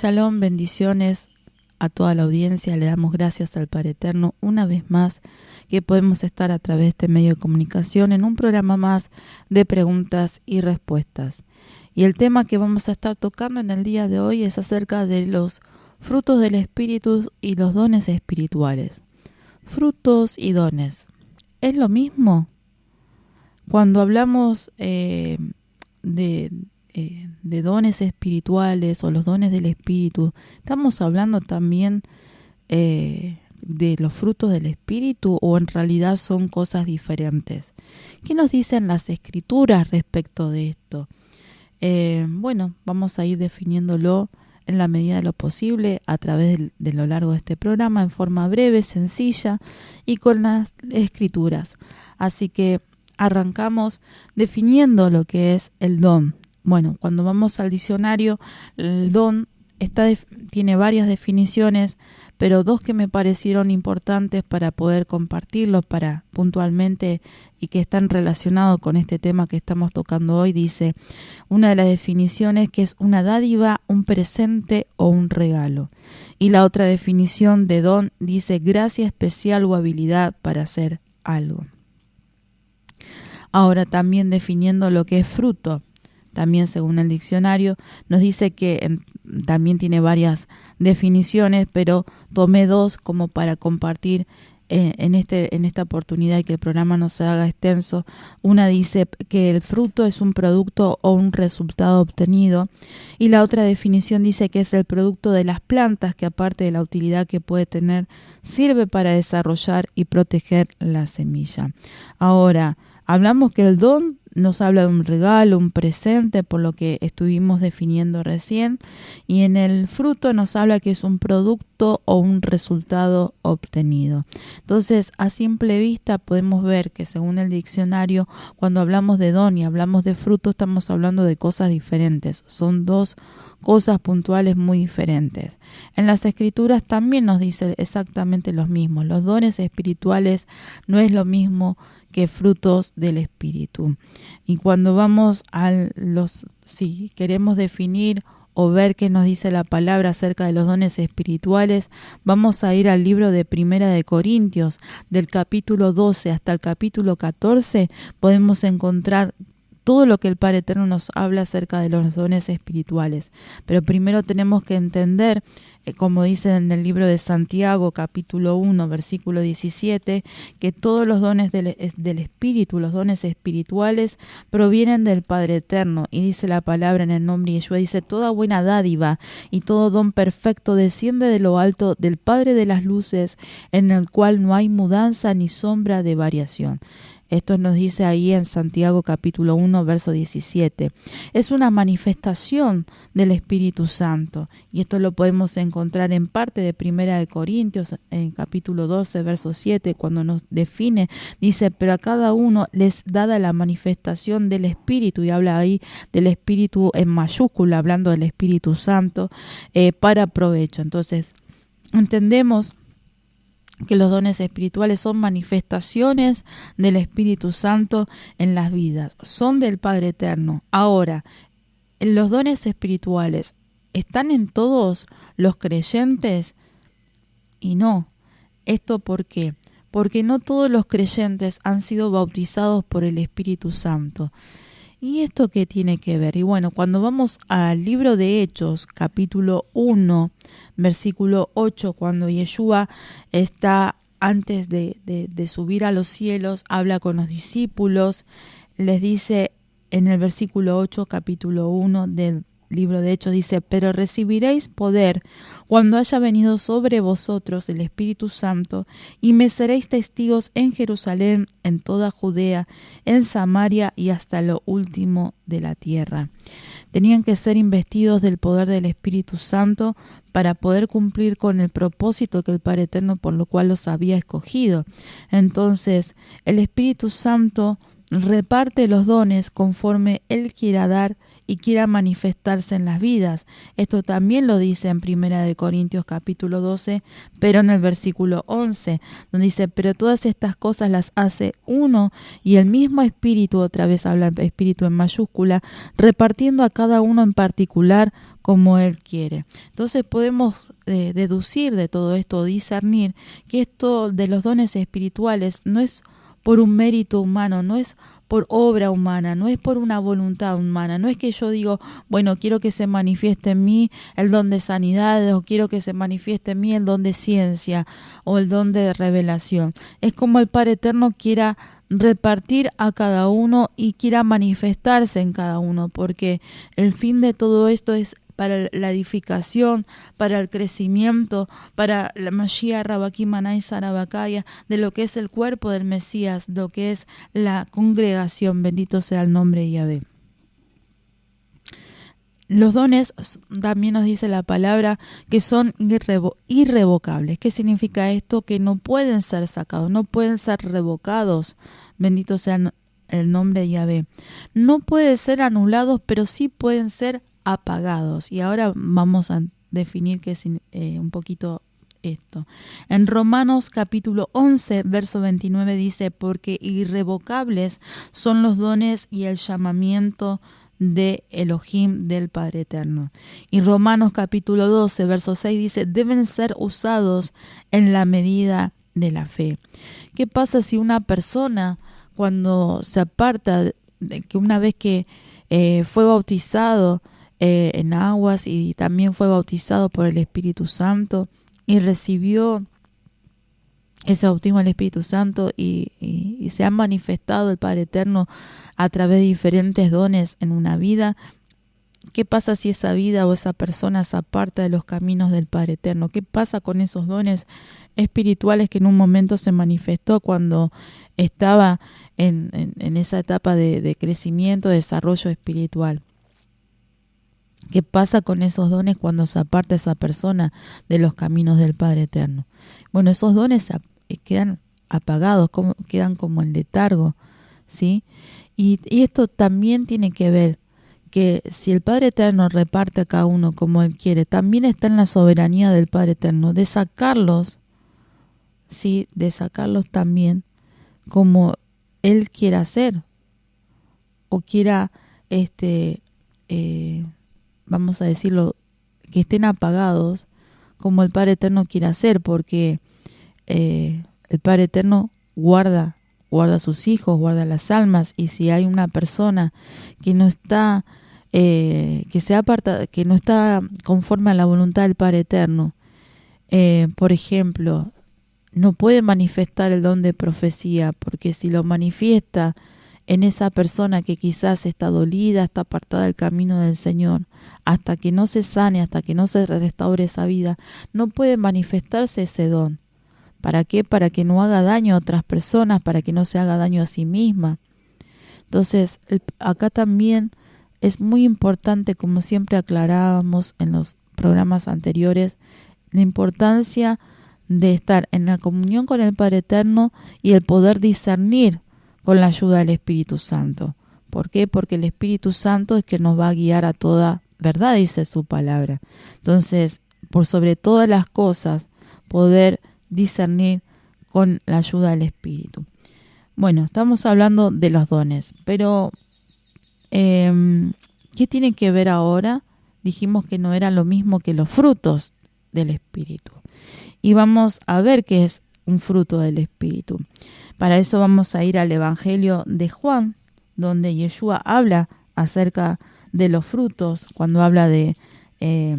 Shalom, bendiciones a toda la audiencia. Le damos gracias al Padre Eterno una vez más que podemos estar a través de este medio de comunicación en un programa más de preguntas y respuestas. Y el tema que vamos a estar tocando en el día de hoy es acerca de los frutos del Espíritu y los dones espirituales. Frutos y dones, ¿es lo mismo? Cuando hablamos de dones espirituales o los dones del Espíritu, estamos hablando también de los frutos del Espíritu, o en realidad son cosas diferentes. ¿Qué nos dicen las Escrituras respecto de esto? Bueno, vamos a ir definiéndolo en la medida de lo posible a través de lo largo de este programa, en forma breve, sencilla y con las Escrituras. Así que arrancamos definiendo lo que es el don. Bueno, cuando vamos al diccionario, el don tiene varias definiciones, pero dos que me parecieron importantes para poder compartirlos puntualmente y que están relacionados con este tema que estamos tocando hoy. Dice, una de las definiciones que es una dádiva, un presente o un regalo. Y la otra definición de don dice gracia especial o habilidad para hacer algo. Ahora también definiendo lo que es fruto. También según el diccionario nos dice que también tiene varias definiciones, pero tomé dos como para compartir en esta oportunidad y que el programa no se haga extenso. Una dice que el fruto es un producto o un resultado obtenido, y la otra definición dice que es el producto de las plantas que, aparte de la utilidad que puede tener, sirve para desarrollar y proteger la semilla. Ahora, hablamos que el don nos habla de un regalo, un presente, por lo que estuvimos definiendo recién, y en el fruto nos habla que es un producto o un resultado obtenido. Entonces, a simple vista podemos ver que según el diccionario, cuando hablamos de don y hablamos de fruto, estamos hablando de cosas diferentes. Son dos cosas puntuales muy diferentes. En las Escrituras también nos dice exactamente lo mismo. Los dones espirituales no es lo mismo que frutos del Espíritu. Y cuando vamos si queremos definir o ver qué nos dice la palabra acerca de los dones espirituales, vamos a ir al libro de Primera de Corintios, del capítulo 12 hasta el capítulo 14, podemos encontrar todo lo que el Padre Eterno nos habla acerca de los dones espirituales. Pero primero tenemos que entender, como dice en el libro de Santiago, capítulo 1, versículo 17, que todos los dones del Espíritu, los dones espirituales, provienen del Padre Eterno. Y dice la palabra en el nombre de Yeshua, dice, toda buena dádiva y todo don perfecto desciende de lo alto del Padre de las luces, en el cual no hay mudanza ni sombra de variación. Esto nos dice ahí en Santiago capítulo 1, verso 17. Es una manifestación del Espíritu Santo. Y esto lo podemos encontrar en parte de Primera de Corintios, en capítulo 12, verso 7, cuando nos define, dice, pero a cada uno les dada la manifestación del Espíritu, y habla ahí del Espíritu en mayúscula, hablando del Espíritu Santo, para provecho. Entonces, entendemos que los dones espirituales son manifestaciones del Espíritu Santo en las vidas, son del Padre Eterno. Ahora, los dones espirituales están en todos los creyentes y no. ¿Esto por qué? Porque no todos los creyentes han sido bautizados por el Espíritu Santo. ¿Y esto qué tiene que ver? Y bueno, cuando vamos al libro de Hechos, capítulo 1, versículo 8, cuando Yeshua está antes de subir a los cielos, habla con los discípulos, les dice en el versículo 8, capítulo 1 del libro de Hechos, dice, pero recibiréis poder cuando haya venido sobre vosotros el Espíritu Santo, y me seréis testigos en Jerusalén, en toda Judea, en Samaria y hasta lo último de la tierra. Tenían que ser investidos del poder del Espíritu Santo para poder cumplir con el propósito que el Padre Eterno por lo cual los había escogido. Entonces, el Espíritu Santo reparte los dones conforme Él quiera dar y quiera manifestarse en las vidas. Esto también lo dice en 1 Corintios capítulo 12, pero en el versículo 11, donde dice, pero todas estas cosas las hace uno y el mismo Espíritu, otra vez habla Espíritu en mayúscula, repartiendo a cada uno en particular como Él quiere. Entonces podemos deducir de todo esto, discernir que esto de los dones espirituales no es por un mérito humano, no es por obra humana, no es por una voluntad humana, no es que yo digo, bueno, quiero que se manifieste en mí el don de sanidad, o quiero que se manifieste en mí el don de ciencia o el don de revelación. Es como el Padre Eterno quiera repartir a cada uno y quiera manifestarse en cada uno, porque el fin de todo esto es para la edificación, para el crecimiento, para la Mashiach Rabaki Manai Sarabakaya, de lo que es el cuerpo del Mesías, lo que es la congregación, bendito sea el nombre de Yahvé. Los dones, también nos dice la palabra, que son irrevocables. ¿Qué significa esto? Que no pueden ser sacados, no pueden ser revocados, bendito sea el nombre de Yahvé. No pueden ser anulados, pero sí pueden ser apagados. Y ahora vamos a definir qué es un poquito esto. En Romanos capítulo 11, verso 29 dice, porque irrevocables son los dones y el llamamiento de Elohim, del Padre Eterno. Y Romanos capítulo 12, verso 6 dice, deben ser usados en la medida de la fe. ¿Qué pasa si una persona, cuando se aparta, que una vez que fue bautizado en aguas y también fue bautizado por el Espíritu Santo y recibió ese bautismo del Espíritu Santo y se ha manifestado el Padre Eterno a través de diferentes dones en una vida? ¿Qué pasa si esa vida o esa persona se aparta de los caminos del Padre Eterno? ¿Qué pasa con esos dones espirituales que en un momento se manifestó cuando estaba en esa etapa de crecimiento, de desarrollo espiritual? ¿Qué pasa con esos dones cuando se aparta esa persona de los caminos del Padre Eterno? Bueno, esos dones quedan apagados, quedan como en letargo, ¿sí? Y esto también tiene que ver que si el Padre Eterno reparte a cada uno como Él quiere, también está en la soberanía del Padre Eterno de sacarlos, ¿sí? De sacarlos también como Él quiera hacer o quiera, vamos a decirlo, que estén apagados como el Padre Eterno quiere hacer, porque el Padre Eterno guarda a sus hijos, guarda las almas, y si hay una persona que no está, que se aparta, que no está conforme a la voluntad del Padre Eterno, por ejemplo, no puede manifestar el don de profecía, porque si lo manifiesta en esa persona que quizás está dolida, está apartada del camino del Señor, hasta que no se sane, hasta que no se restaure esa vida, no puede manifestarse ese don. ¿Para qué? Para que no haga daño a otras personas, para que no se haga daño a sí misma. Entonces, acá también es muy importante, como siempre aclarábamos en los programas anteriores, la importancia de estar en la comunión con el Padre Eterno y el poder discernir con la ayuda del Espíritu Santo. ¿Por qué? Porque el Espíritu Santo es que nos va a guiar a toda verdad, dice su palabra. Entonces, por sobre todas las cosas, poder discernir con la ayuda del Espíritu. Bueno, estamos hablando de los dones, pero ¿qué tiene que ver ahora? Dijimos que no era lo mismo que los frutos del Espíritu. Y vamos a ver qué es un fruto del Espíritu. Para eso vamos a ir al Evangelio de Juan, donde Yeshua habla acerca de los frutos, cuando habla de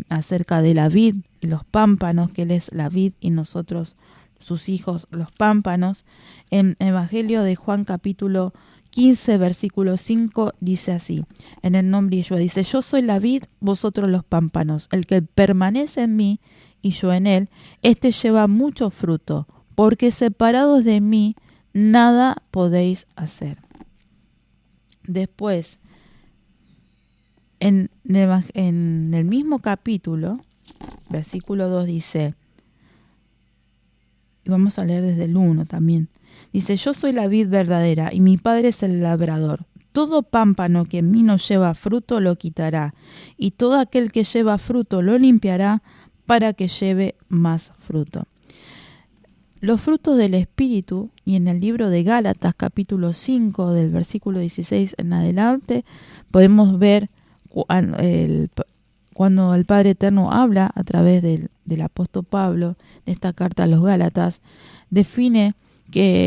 acerca de la vid y los pámpanos, que Él es la vid y nosotros, sus hijos, los pámpanos. En Evangelio de Juan capítulo 15, versículo 5, dice así, en el nombre de Yeshua, dice, yo soy la vid, vosotros los pámpanos, el que permanece en mí y yo en él, este lleva mucho fruto, porque separados de mí, nada podéis hacer. Después, en el mismo capítulo, versículo 2 dice, y vamos a leer desde el 1 también, dice, yo soy la vid verdadera y mi padre es el labrador. Todo pámpano que en mí no lleva fruto lo quitará, y todo aquel que lleva fruto lo limpiará para que lleve más fruto. Los frutos del Espíritu, y en el libro de Gálatas capítulo 5 del versículo 16 en adelante, podemos ver cuando el Padre Eterno habla a través del apóstol Pablo, en esta carta a los Gálatas, define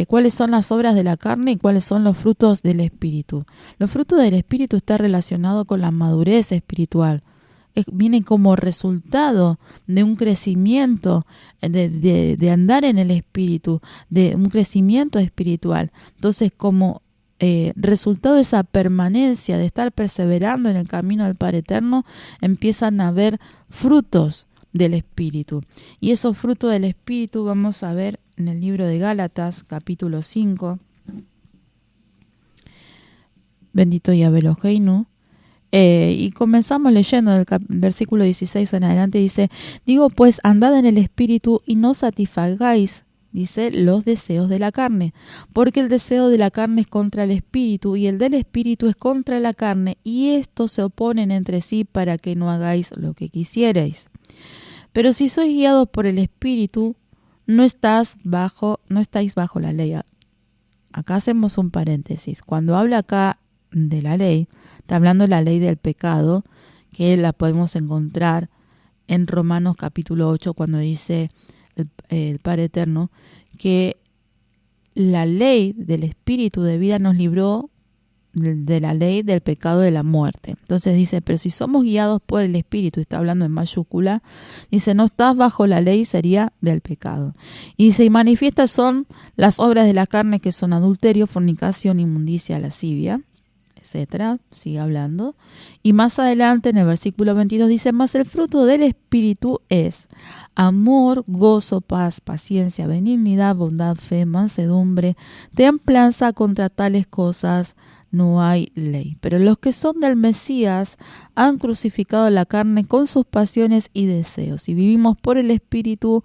cuáles son las obras de la carne y cuáles son los frutos del Espíritu. Los frutos del Espíritu están relacionados con la madurez espiritual. Viene como resultado de un crecimiento, de andar en el Espíritu, de un crecimiento espiritual. Entonces, como resultado de esa permanencia, de estar perseverando en el camino del Padre Eterno, empiezan a haber frutos del Espíritu. Y esos frutos del Espíritu vamos a ver en el libro de Gálatas, capítulo 5. Bendito Yahvé Eloheinu. Y comenzamos leyendo el versículo 16 en adelante. Dice: digo pues, andad en el Espíritu y no satisfagáis, dice, los deseos de la carne, porque el deseo de la carne es contra el Espíritu y el del Espíritu es contra la carne, y estos se oponen entre sí para que no hagáis lo que quisierais. Pero si sois guiados por el Espíritu, no estáis bajo la ley. Acá hacemos un paréntesis. Cuando habla acá de la ley, está hablando de la ley del pecado, que la podemos encontrar en Romanos capítulo 8, cuando dice el Padre Eterno que la ley del Espíritu de vida nos libró de la ley del pecado de la muerte. Entonces dice, pero si somos guiados por el Espíritu, está hablando en mayúscula, dice, no estás bajo la ley, sería del pecado. Y dice, y manifiestas son las obras de la carne, que son adulterio, fornicación, inmundicia, lascivia, etcétera. Sigue hablando. Y más adelante en el versículo 22 dice, mas el fruto del Espíritu es amor, gozo, paz, paciencia, benignidad, bondad, fe, mansedumbre, templanza. Contra tales cosas no hay ley. Pero los que son del Mesías han crucificado la carne con sus pasiones y deseos. Si vivimos por el Espíritu,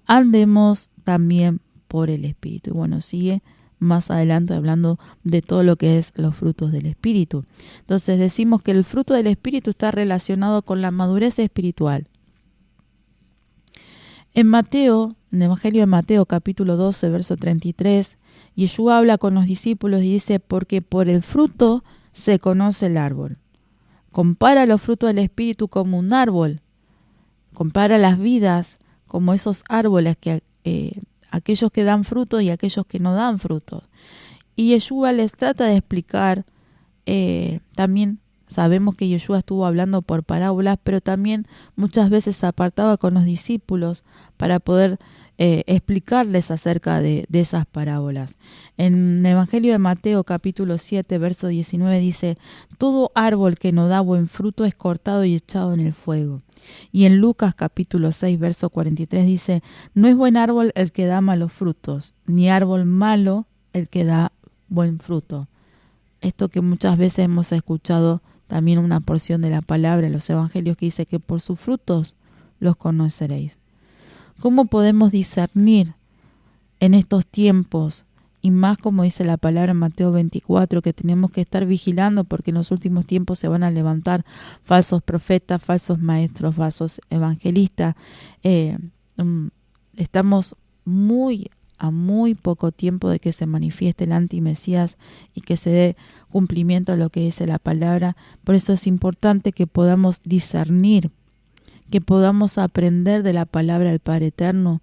andemos también por el Espíritu. Y bueno, sigue más adelante hablando de todo lo que es los frutos del Espíritu. Entonces decimos que el fruto del Espíritu está relacionado con la madurez espiritual. En Mateo, en el Evangelio de Mateo, capítulo 12, verso 33, Yeshua habla con los discípulos y dice, porque por el fruto se conoce el árbol. Compara los frutos del Espíritu como un árbol. Compara las vidas como esos árboles, que aquellos que dan frutos y aquellos que no dan frutos. Y Yeshua les trata de explicar, también sabemos que Yeshua estuvo hablando por parábolas, pero también muchas veces se apartaba con los discípulos para poder explicarles acerca de esas parábolas. En el Evangelio de Mateo capítulo 7 verso 19 dice, todo árbol que no da buen fruto es cortado y echado en el fuego. Y en Lucas capítulo 6 verso 43 dice, no es buen árbol el que da malos frutos, ni árbol malo el que da buen fruto. Esto que muchas veces hemos escuchado también una porción de la palabra en los evangelios que dice que por sus frutos los conoceréis. ¿Cómo podemos discernir en estos tiempos? Y más como dice la palabra en Mateo 24, que tenemos que estar vigilando porque en los últimos tiempos se van a levantar falsos profetas, falsos maestros, falsos evangelistas. Estamos a muy poco tiempo de que se manifieste el antimesías y que se dé cumplimiento a lo que dice la palabra. Por eso es importante que podamos discernir, que podamos aprender de la palabra del Padre Eterno,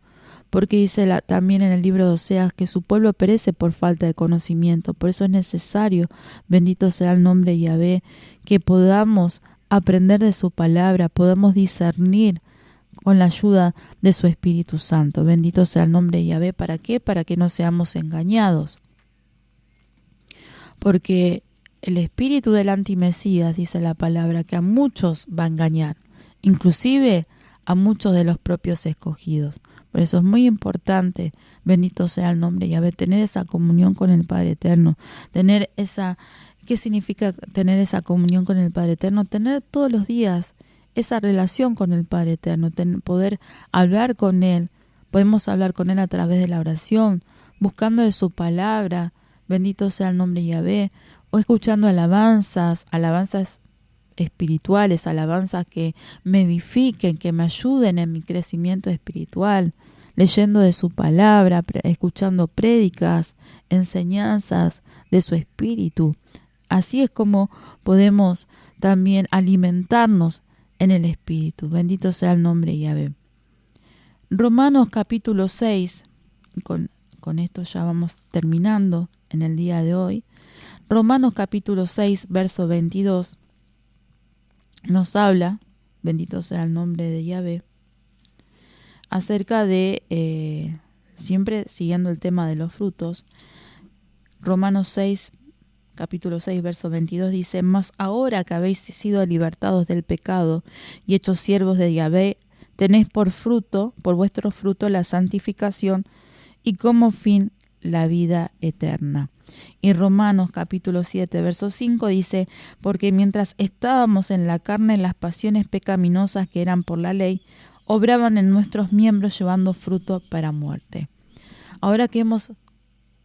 porque dice también en el libro de Oseas que su pueblo perece por falta de conocimiento. Por eso es necesario, bendito sea el nombre de Yahvé, que podamos aprender de su palabra, podamos discernir con la ayuda de su Espíritu Santo. Bendito sea el nombre de Yahvé. ¿Para qué? Para que no seamos engañados. Porque el espíritu del antimesías, dice la palabra, que a muchos va a engañar, inclusive a muchos de los propios escogidos. Por eso es muy importante, bendito sea el nombre de Yahvé, tener esa comunión con el Padre Eterno, ¿qué significa tener esa comunión con el Padre Eterno? Tener todos los días esa relación con el Padre Eterno, poder hablar con Él. Podemos hablar con Él a través de la oración, buscando de su palabra, bendito sea el nombre de Yahvé, o escuchando alabanzas espirituales, alabanzas que me edifiquen, que me ayuden en mi crecimiento espiritual, leyendo de su palabra, escuchando prédicas, enseñanzas de su espíritu. Así es como podemos también alimentarnos en el espíritu. Bendito sea el nombre de Yahvé. Romanos capítulo 6, con esto ya vamos terminando en el día de hoy. Romanos capítulo 6, verso 22, nos habla, bendito sea el nombre de Yahvé, acerca de, siempre siguiendo el tema de los frutos. Romanos 6, capítulo 6, verso 22 dice: Mas ahora que habéis sido libertados del pecado y hechos siervos de Yahvé, tenéis por vuestro fruto la santificación y como fin la vida eterna. Y Romanos capítulo 7, verso 5 dice: Porque mientras estábamos en la carne, las pasiones pecaminosas que eran por la ley, obraban en nuestros miembros llevando fruto para muerte. Ahora que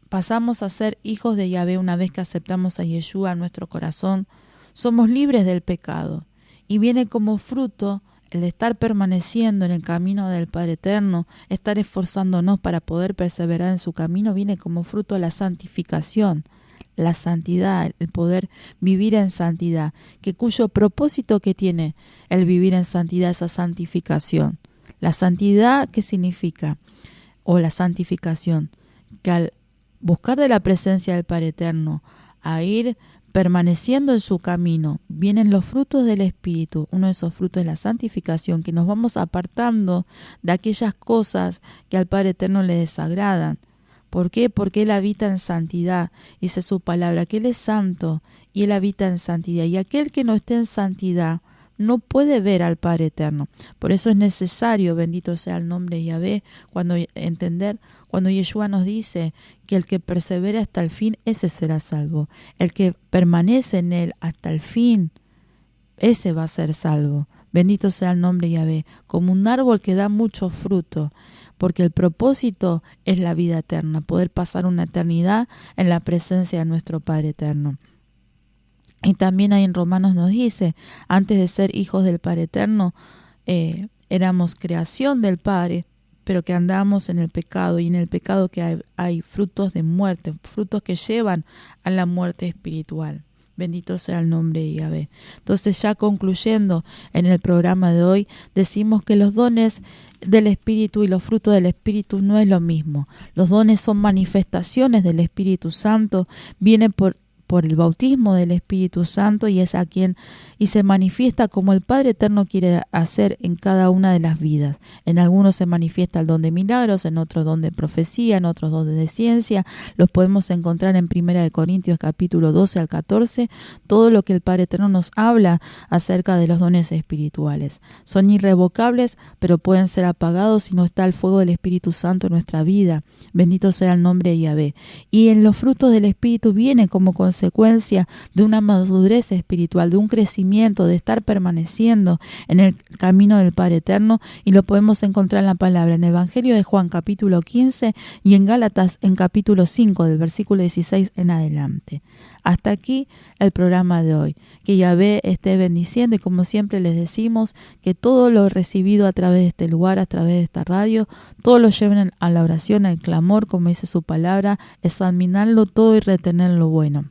pasamos a ser hijos de Yahvé, una vez que aceptamos a Yeshua en nuestro corazón, somos libres del pecado. Y viene como fruto el estar permaneciendo en el camino del Padre Eterno, estar esforzándonos para poder perseverar en su camino, viene como fruto la santificación, la santidad, el poder vivir en santidad, cuyo propósito que tiene el vivir en santidad, esa santificación. La santidad, ¿qué significa? O la santificación, que al buscar de la presencia del Padre Eterno, a ir permaneciendo en su camino, vienen los frutos del Espíritu. Uno de esos frutos es la santificación, que nos vamos apartando de aquellas cosas que al Padre Eterno le desagradan. ¿Por qué? Porque Él habita en santidad. Dice su palabra, que Él es santo y Él habita en santidad. Y aquel que no esté en santidad no puede ver al Padre Eterno. Por eso es necesario, bendito sea el nombre de Yahvé, cuando Yeshua nos dice que el que persevera hasta el fin, ese será salvo. El que permanece en Él hasta el fin, ese va a ser salvo. Bendito sea el nombre de Yahvé. Como un árbol que da mucho fruto, porque el propósito es la vida eterna, poder pasar una eternidad en la presencia de nuestro Padre Eterno. Y también ahí en Romanos nos dice, antes de ser hijos del Padre Eterno, éramos creación del Padre, pero que andábamos en el pecado, y en el pecado que hay frutos de muerte, frutos que llevan a la muerte espiritual. Bendito sea el nombre de Yahvé. Entonces, ya concluyendo en el programa de hoy, decimos que los dones del Espíritu y los frutos del Espíritu no es lo mismo. Los dones son manifestaciones del Espíritu Santo, vienen por el bautismo del Espíritu Santo, y es a quien y se manifiesta como el Padre Eterno quiere hacer en cada una de las vidas. En algunos se manifiesta el don de milagros, en otros don de profecía, en otros don de ciencia. Los podemos encontrar en 1 Corintios capítulo 12 al 14, todo lo que el Padre Eterno nos habla acerca de los dones espirituales. Son irrevocables, pero pueden ser apagados si no está el fuego del Espíritu Santo en nuestra vida. Bendito sea el nombre de Yahvé. Y en los frutos del Espíritu viene como consecuencia de una madurez espiritual, de un crecimiento, de estar permaneciendo en el camino del Padre Eterno, y lo podemos encontrar en la palabra, en el Evangelio de Juan capítulo 15 y en Gálatas en capítulo 5 del versículo 16 en adelante. Hasta aquí el programa de hoy. Que Yahvé esté bendiciendo, y como siempre les decimos, que todo lo recibido a través de este lugar, a través de esta radio, todo lo lleven a la oración, al clamor, como dice su palabra, examinarlo todo y retener lo bueno,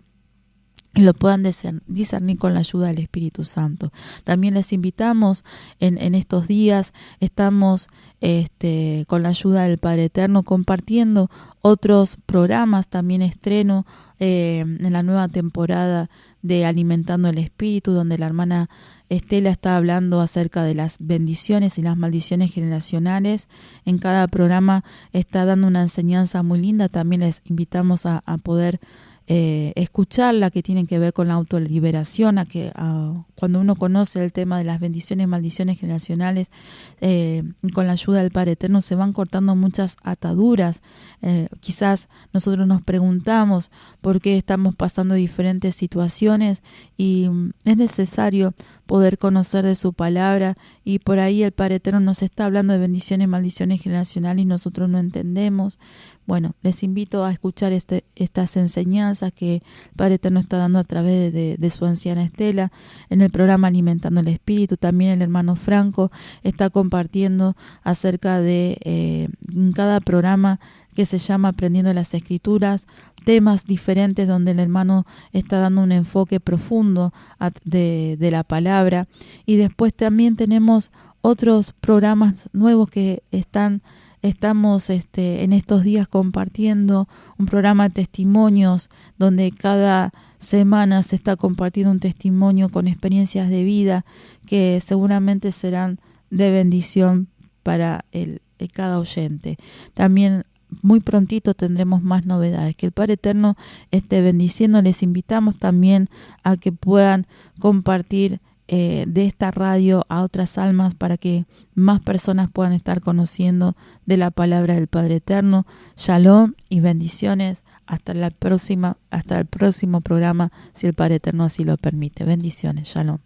y lo puedan discernir con la ayuda del Espíritu Santo. También les invitamos en estos días, estamos con la ayuda del Padre Eterno compartiendo otros programas, también estreno en la nueva temporada de Alimentando el Espíritu, donde la hermana Estela está hablando acerca de las bendiciones y las maldiciones generacionales. En cada programa está dando una enseñanza muy linda. También les invitamos a poder escucharla, que tienen que ver con la autoliberación, cuando uno conoce el tema de las bendiciones y maldiciones generacionales, con la ayuda del Padre Eterno se van cortando muchas ataduras. Quizás nosotros nos preguntamos por qué estamos pasando diferentes situaciones, y es necesario poder conocer de su palabra, y por ahí el Padre Eterno nos está hablando de bendiciones y maldiciones generacionales y nosotros no entendemos. Bueno, les invito a escuchar estas enseñanzas que el Padre Eterno está dando a través de su anciana Estela en el programa Alimentando el Espíritu. También el hermano Franco está compartiendo acerca de en cada programa que se llama Aprendiendo las Escrituras, temas diferentes donde el hermano está dando un enfoque profundo de la palabra. Y después también tenemos otros programas nuevos que estamos en estos días compartiendo, un programa de testimonios donde cada semana se está compartiendo un testimonio con experiencias de vida que seguramente serán de bendición para cada oyente. También muy prontito tendremos más novedades. Que el Padre Eterno esté bendiciendo. Les invitamos también a que puedan compartir de esta radio a otras almas para que más personas puedan estar conociendo de la palabra del Padre Eterno. Shalom y bendiciones. Hasta el próximo programa, si el Padre Eterno así lo permite. Bendiciones. Shalom.